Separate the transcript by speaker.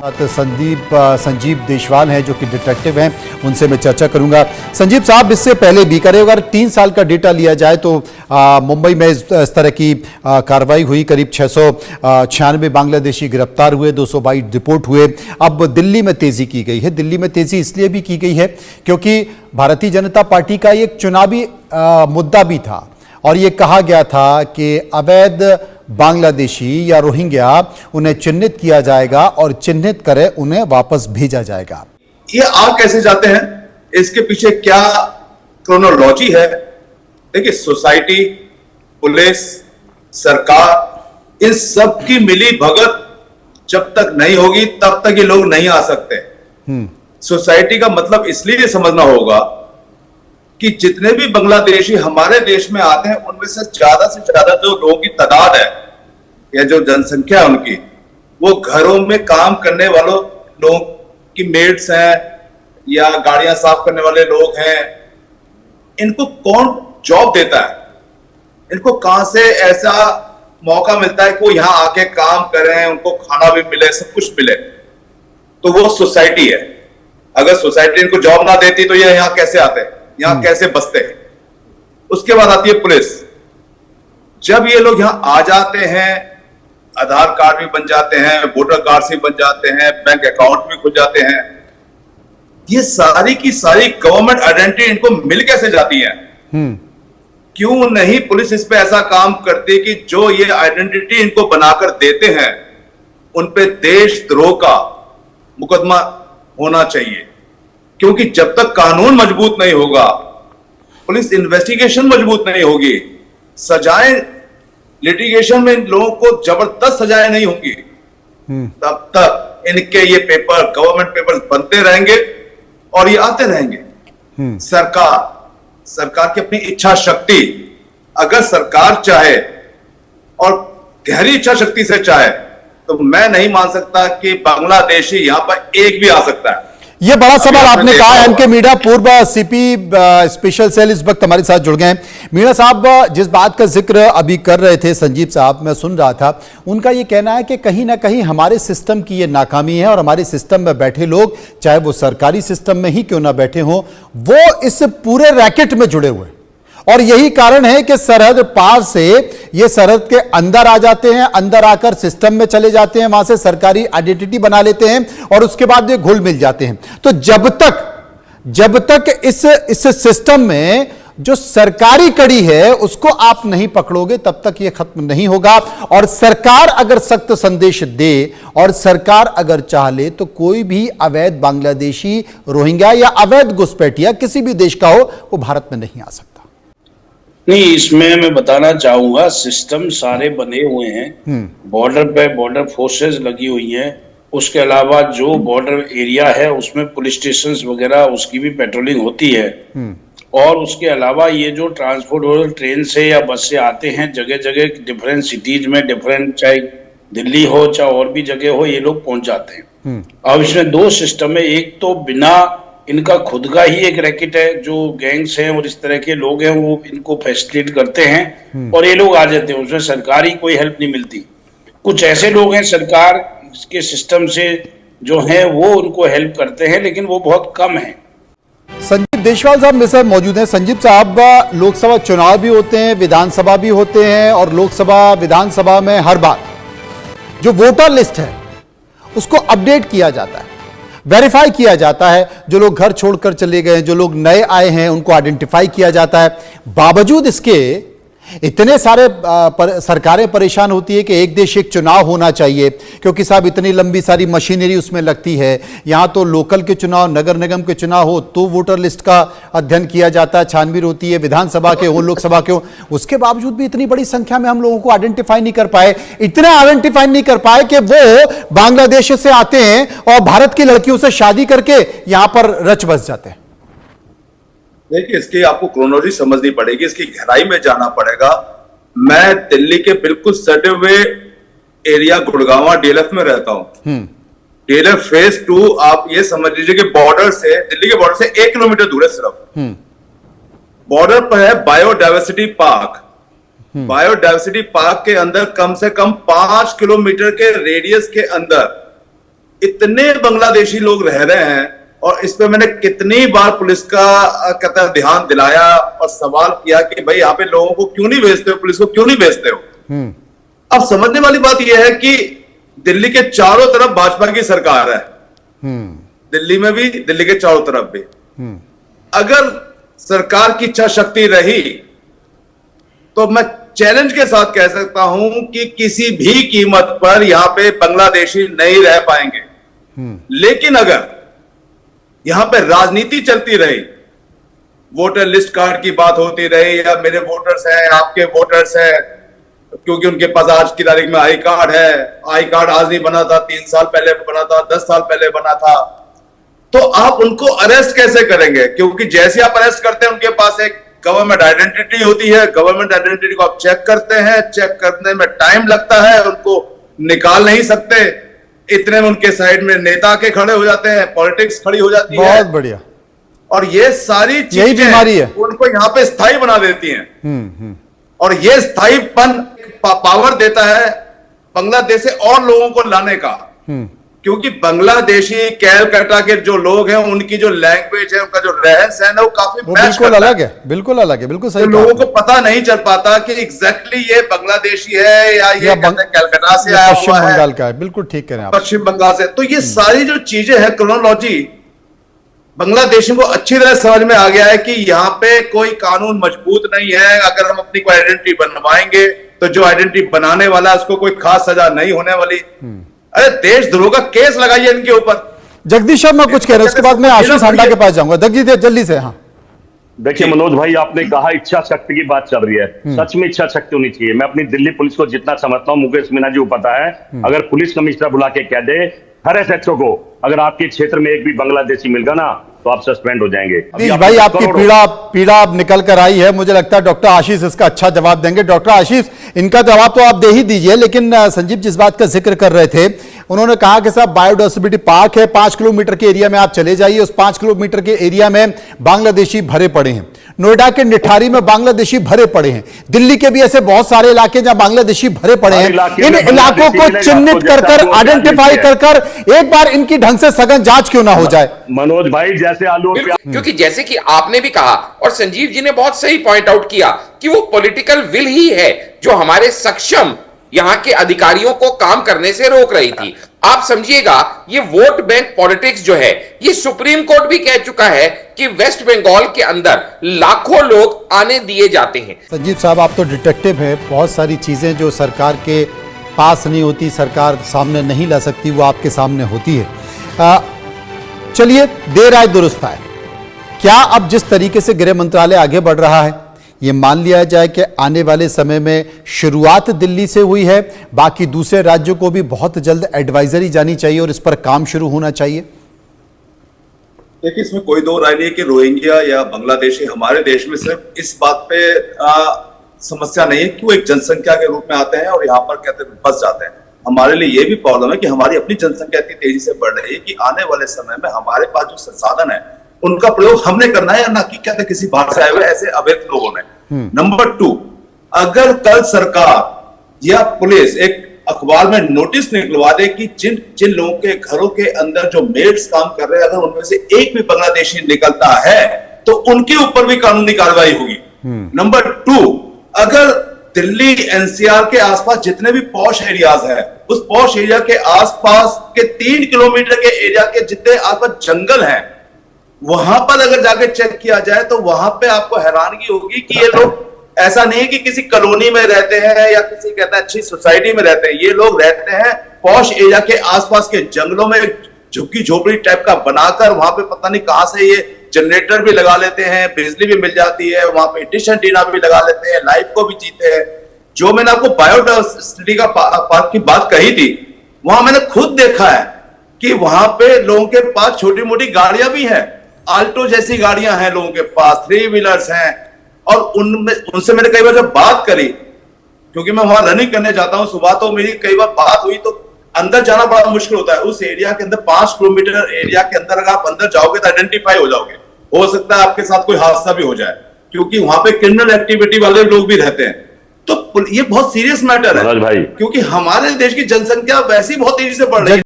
Speaker 1: संजीव देशवाल हैं जो कि डिटेक्टिव हैं, उनसे मैं चर्चा करूंगा। संजीव साहब, इससे पहले भी करें अगर 3 साल का डेटा लिया जाए तो मुंबई में इस तरह की कार्रवाई हुई, करीब 696 बांग्लादेशी गिरफ्तार हुए, 222 डिपोर्ट हुए। अब दिल्ली में तेजी की गई है। दिल्ली में तेजी इसलिए भी की गई है क्योंकि भारतीय जनता पार्टी का एक चुनावी मुद्दा भी था और ये कहा गया था कि अवैध बांग्लादेशी या रोहिंग्या उन्हें चिन्हित किया जाएगा और चिन्हित करे उन्हें वापस भेजा जाएगा।
Speaker 2: ये आ कैसे जाते हैं, इसके पीछे क्या क्रोनोलॉजी है? देखिए, सोसाइटी, पुलिस, सरकार, इन सब की मिली भगत जब तक नहीं होगी तब तक ये लोग नहीं आ सकते। सोसाइटी का मतलब इसलिए समझना होगा कि जितने भी बांग्लादेशी हमारे देश में आते हैं उनमें से ज्यादा जो लोगों की तादाद है या जो जनसंख्या है उनकी, वो घरों में काम करने वालों लोगों की मेड्स हैं या गाड़ियां साफ करने वाले लोग हैं। इनको कौन जॉब देता है? इनको कहां से ऐसा मौका मिलता है कि वो यहां आके काम करें, उनको खाना भी मिले, सब कुछ मिले? तो वो सोसाइटी है। अगर सोसाइटी इनको जॉब ना देती तो ये यहां कैसे आते हैं, यहां कैसे बसते हैं? उसके बाद आती है पुलिस। जब ये लोग यहां आ जाते हैं, आधार कार्ड भी बन जाते हैं, वोटर कार्ड भी बन जाते हैं, बैंक अकाउंट भी खुल जाते हैं, ये सारी की सारी गवर्नमेंट आइडेंटिटी इनको मिल कैसे जाती है? क्यों नहीं पुलिस इस पे ऐसा काम करती कि जो ये आइडेंटिटी इनको बनाकर देते हैं उन पे देशद्रोह का मुकदमा होना चाहिए। क्योंकि जब तक कानून मजबूत नहीं होगा, पुलिस इन्वेस्टिगेशन मजबूत नहीं होगी, सजाएं लिटिगेशन में इन लोगों को जबरदस्त सजाएं नहीं होंगी, तब तक इनके ये पेपर, गवर्नमेंट पेपर्स बनते रहेंगे और ये आते रहेंगे। सरकार की अपनी इच्छा शक्ति, अगर सरकार चाहे और गहरी इच्छा शक्ति से चाहे तो मैं नहीं मान सकता कि बांग्लादेशी यहां पर एक भी आ सकता है।
Speaker 1: ये बड़ा सवाल आपने कहा। एनके मीणा, पूर्व सीपी स्पेशल सेल, इस वक्त हमारे साथ जुड़ गए हैं। मीणा साहब, जिस बात का जिक्र अभी कर रहे थे संजीव साहब, मैं सुन रहा था, उनका ये कहना है कि कहीं ना कहीं हमारे सिस्टम की ये नाकामी है और हमारे सिस्टम में बैठे लोग, चाहे वो सरकारी सिस्टम में ही क्यों ना बैठे हों, वो इस पूरे रैकेट में जुड़े हुए, और यही कारण है कि सरहद पार से ये सरहद के अंदर आ जाते हैं, अंदर आकर सिस्टम में चले जाते हैं, वहां से सरकारी आइडेंटिटी बना लेते हैं और उसके बाद ये घुल मिल जाते हैं। तो जब तक इस सिस्टम में जो सरकारी कड़ी है उसको आप नहीं पकड़ोगे तब तक ये खत्म नहीं होगा। और सरकार अगर सख्त संदेश दे और सरकार अगर चाह ले तो कोई भी अवैध बांग्लादेशी, रोहिंग्या या अवैध घुसपैठिया किसी भी देश का हो, वो भारत में नहीं आ सकता।
Speaker 3: नहीं, इसमें मैं बताना चाहूंगा, सिस्टम सारे बने हुए हैं। बॉर्डर पे बॉर्डर फोर्सेस लगी हुई हैं। उसके अलावा जो बॉर्डर एरिया है उसमें पुलिस स्टेशन वगैरह, उसकी भी पेट्रोलिंग होती है। और उसके अलावा ये जो ट्रांसपोर्ट ट्रेन से या बस से आते हैं, जगह जगह डिफरेंट सिटीज में, डिफरेंट, चाहे दिल्ली हो चाहे और भी जगह हो, ये लोग पहुंच जाते हैं। अब इसमें 2 सिस्टम है। एक तो बिना, इनका खुद का ही एक रैकेट है, जो गैंग्स हैं और इस तरह के लोग हैं वो इनको फैसिलिटेट करते हैं और ये लोग आ जाते हैं, उसमें सरकारी कोई हेल्प नहीं मिलती। कुछ ऐसे लोग हैं सरकार के सिस्टम से जो हैं वो उनको हेल्प करते हैं, लेकिन वो बहुत कम है।
Speaker 1: संजीव देशवाल साहब मेरे साथ मौजूद हैं। संजीव साहब, लोकसभा चुनाव भी होते हैं, विधानसभा भी होते हैं, और लोकसभा विधानसभा में हर बार जो वोटर लिस्ट है उसको अपडेट किया जाता है, वेरीफाई किया जाता है। जो लोग घर छोड़कर चले गए, जो लोग नए आए हैं, उनको आइडेंटिफाई किया जाता है। बावजूद इसके इतने सारे सरकारें परेशान होती है कि एक देश एक चुनाव होना चाहिए, क्योंकि साहब इतनी लंबी सारी मशीनरी उसमें लगती है। यहां तो लोकल के चुनाव, नगर निगम के चुनाव हो तो वोटर लिस्ट का अध्ययन किया जाता है, छानबीन होती है, विधानसभा के हो, लोकसभा के हो। उसके बावजूद भी इतनी बड़ी संख्या में हम लोगों को आइडेंटिफाई नहीं कर पाए, इतना आइडेंटिफाई नहीं कर पाए कि वो बांग्लादेश से आते हैं और भारत की लड़कियों से शादी करके यहां पर रच बस जाते हैं।
Speaker 2: देखिए, इसकी आपको क्रोनोलॉजी समझनी पड़ेगी, इसकी गहराई में जाना पड़ेगा। मैं दिल्ली के बिल्कुल सटे हुए एरिया गुड़गांव डीएलएफ में रहता हूं। डीएलएफ फेज 2 आप ये समझ लीजिए कि बॉर्डर से, दिल्ली के बॉर्डर से 1 किलोमीटर दूर है सिर्फ। बॉर्डर पर है बायोडायवर्सिटी पार्क। बायोडायवर्सिटी पार्क के अंदर कम से कम 5 किलोमीटर के रेडियस के अंदर इतने बांग्लादेशी लोग रह रहे हैं, और इस पे मैंने कितनी बार पुलिस का कहता है ध्यान दिलाया और सवाल किया कि भाई यहाँ पे लोगों को क्यों नहीं भेजते हो, पुलिस को क्यों नहीं भेजते हो। अब समझने वाली बात यह है कि दिल्ली के चारों तरफ भाजपा की सरकार है, दिल्ली में भी, दिल्ली के चारों तरफ भी। अगर सरकार की इच्छा शक्ति रही तो मैं चैलेंज के साथ कह सकता हूं कि किसी भी कीमत पर यहां पे बांग्लादेशी नहीं रह पाएंगे। लेकिन अगर यहां पे राजनीति चलती रही, वोटर लिस्ट कार्ड की बात होती रही, या मेरे वोटर्स हैं, आपके वोटर्स हैं, क्योंकि उनके पास आज की तारीख में आई कार्ड है, आई कार्ड आज नहीं बना था, 3 साल पहले बना था, 10 साल पहले बना था, तो आप उनको अरेस्ट कैसे करेंगे? क्योंकि जैसे आप अरेस्ट करते हैं, उनके पास एक गवर्नमेंट आइडेंटिटी होती है, गवर्नमेंट आइडेंटिटी को आप चेक करते हैं, चेक करने में टाइम लगता है, उनको निकाल नहीं सकते, इतने में उनके साइड में नेता के खड़े हो जाते हैं, पॉलिटिक्स खड़ी हो जाती है।
Speaker 1: बहुत बढ़िया।
Speaker 2: और ये सारी
Speaker 1: यही बीमारी है,
Speaker 2: उनको यहाँ पे स्थायी बना देती हैं। और ये स्थायीपन पावर देता है बांग्लादेश से और लोगों को लाने का, क्योंकि बांग्लादेशी कैलकाटा के जो लोग हैं, उनकी जो लैंग्वेज है, उनका जो रहन सहन है, वो काफी
Speaker 1: बिल्कुल अलग है, बिल्कुल अलग है, बिल्कुल सही।
Speaker 2: तो लोगों को पता नहीं चल पाता कि एग्जैक्टली ये बांग्लादेशी है या ये कैलकाटा से आया
Speaker 1: पश्चिम
Speaker 2: हुआ है,
Speaker 1: बंगाल का है। बिल्कुल ठीक कह रहे हैं आप,
Speaker 2: पश्चिम बंगाल से। तो ये सारी जो चीजें हैं, क्रोनोलॉजी, बांग्लादेशियों को अच्छी तरह समझ में आ गया है कि यहाँ पे कोई कानून मजबूत नहीं है। अगर हम अपनी कोई आइडेंटिटी बनवाएंगे तो जो आइडेंटिटी बनाने वाला है उसको कोई खास सजा नहीं होने वाली। अरे देशद्रोह का केस लगाइए इनके ऊपर।
Speaker 1: जगदीश शर्मा कुछ कह रहे हैं, उसके बाद मैं आशीष हांडा के पास जाऊंगा। जगदीश जल्दी से। हाँ
Speaker 4: देखिए मनोज भाई, आपने कहा इच्छा शक्ति की बात चल रही है, सच में इच्छा शक्ति होनी चाहिए। मैं अपनी दिल्ली पुलिस को जितना समझता हूँ, मुकेश मीना जी को पता है, अगर पुलिस कमिश्नर बुला के कह दे हर एसएचओ को, अगर आपके क्षेत्र में एक भी बांग्लादेशी मिल गया ना तो आप सस्पेंड हो जाएंगे।
Speaker 1: भाई आपकी पीड़ा अब निकल कर आई है, मुझे लगता है डॉक्टर आशीष इसका अच्छा जवाब देंगे। डॉक्टर आशीष, इनका जवाब तो आप दे ही दीजिए, लेकिन संजीव जिस बात का जिक्र कर रहे थे, उन्होंने कहा कि साहब बायोडायवर्सिटी पार्क है, 5 किलोमीटर के एरिया में आप चले जाइए, उस 5 किलोमीटर के एरिया में बांग्लादेशी भरे पड़े हैं। नोएडा के निठारी में बांग्लादेशी भरे पड़े हैं, दिल्ली के भी ऐसे बहुत सारे इलाके जहां बांग्लादेशी भरे पड़े हैं। इन इलाकों को चिन्हित कर आइडेंटिफाई कर एक बार इनकी ढंग से सघन जांच क्यों ना हो जाए?
Speaker 4: मनोज भाई जैसे आलू,
Speaker 5: क्योंकि जैसे कि आपने भी कहा और संजीव जी ने बहुत सही पॉइंट आउट किया कि वो पॉलिटिकल विल ही है जो हमारे सक्षम यहां के अधिकारियों को काम करने से रोक रही थी। आप समझिएगा, ये वोट बैंक पॉलिटिक्स जो है, ये सुप्रीम कोर्ट भी कह चुका है कि वेस्ट बंगाल के अंदर लाखों लोग आने दिए जाते हैं।
Speaker 1: संजीव साहब, आप तो डिटेक्टिव हैं, बहुत सारी चीजें जो सरकार के पास नहीं होती, सरकार सामने नहीं ला सकती, वो आपके सामने होती है। चलिए, देर आए दुरुस्त आए। क्या अब जिस तरीके से गृह मंत्रालय आगे बढ़ रहा है, ये मान लिया जाए कि आने वाले समय में शुरुआत दिल्ली से हुई है, बाकी दूसरे राज्यों को भी बहुत जल्द एडवाइजरी जानी चाहिए और इस पर काम शुरू होना चाहिए?
Speaker 2: देखिए, इसमें कोई दो राय नहीं है कि रोहिंग्या या बांग्लादेशी हमारे देश में सिर्फ इस बात पे समस्या नहीं है कि वो एक जनसंख्या के रूप में आते हैं और यहाँ पर कहते हैं बस जाते हैं। हमारे लिए ये भी प्रॉब्लम है कि हमारी अपनी जनसंख्या इतनी तेजी से बढ़ रही है कि आने वाले समय में हमारे पास जो संसाधन है उनका प्रयोग हमने करना है, या ना कि कहते किसी बाहर से आए हुए ऐसे अवैध लोगों ने। नंबर 2, अगर कल सरकार या पुलिस एक अखबार में नोटिस निकलवा दे कि जिन लोगों के घरों के अंदर जो मेड्स काम कर रहे हैं, अगर उनमें से एक भी बांग्लादेशी निकलता है तो उनके ऊपर भी कानूनी कार्रवाई होगी। नंबर 2, अगर दिल्ली एनसीआर के आसपास जितने भी पॉश एरियाज हैं, उस पॉश एरिया के आसपास के 3 किलोमीटर के एरिया के जितने आसपास जंगल हैं, वहां पर अगर जाके चेक किया जाए तो वहां पे आपको हैरानगी होगी कि ये लोग ऐसा नहीं है कि किसी कॉलोनी में रहते हैं या किसी कहता है अच्छी सोसाइटी में रहते हैं। ये लोग रहते हैं पॉश एरिया के आसपास के जंगलों में, झुग्गी झोपड़ी टाइप का बनाकर, वहां पे पता नहीं कहां से ये जनरेटर भी लगा लेते हैं, बिजली भी मिल जाती है, वहां पे डिश एंटीना भी लगा लेते हैं, लाइफ को भी जीते हैं। जो मैंने आपको बायोडायवर्सिटी का पार्क की बात कही थी, वहां मैंने खुद देखा है कि वहां पे लोगों के पास छोटी मोटी गाड़ियां भी हैं, आल्टो जैसी गाड़ियां हैं लोगों के पास, 3 व्हीलर्स हैं, और उनसे मैंने कई बार जब बात करी, क्योंकि मैं वहां रनिंग करने जाता हूं सुबह, तो मेरी कई बार बात हुई, तो अंदर जाना बड़ा मुश्किल होता है। उस एरिया के अंदर 5 किलोमीटर एरिया के अंदर अगर आप अंदर जाओगे तो आइडेंटिफाई हो जाओगे, हो सकता है आपके साथ कोई हादसा भी हो जाए, क्योंकि वहां पे क्रिमिनल एक्टिविटी वाले लोग भी रहते हैं। तो ये बहुत सीरियस मैटर है, क्योंकि हमारे देश की जनसंख्या वैसी बहुत तेजी से बढ़ रही है।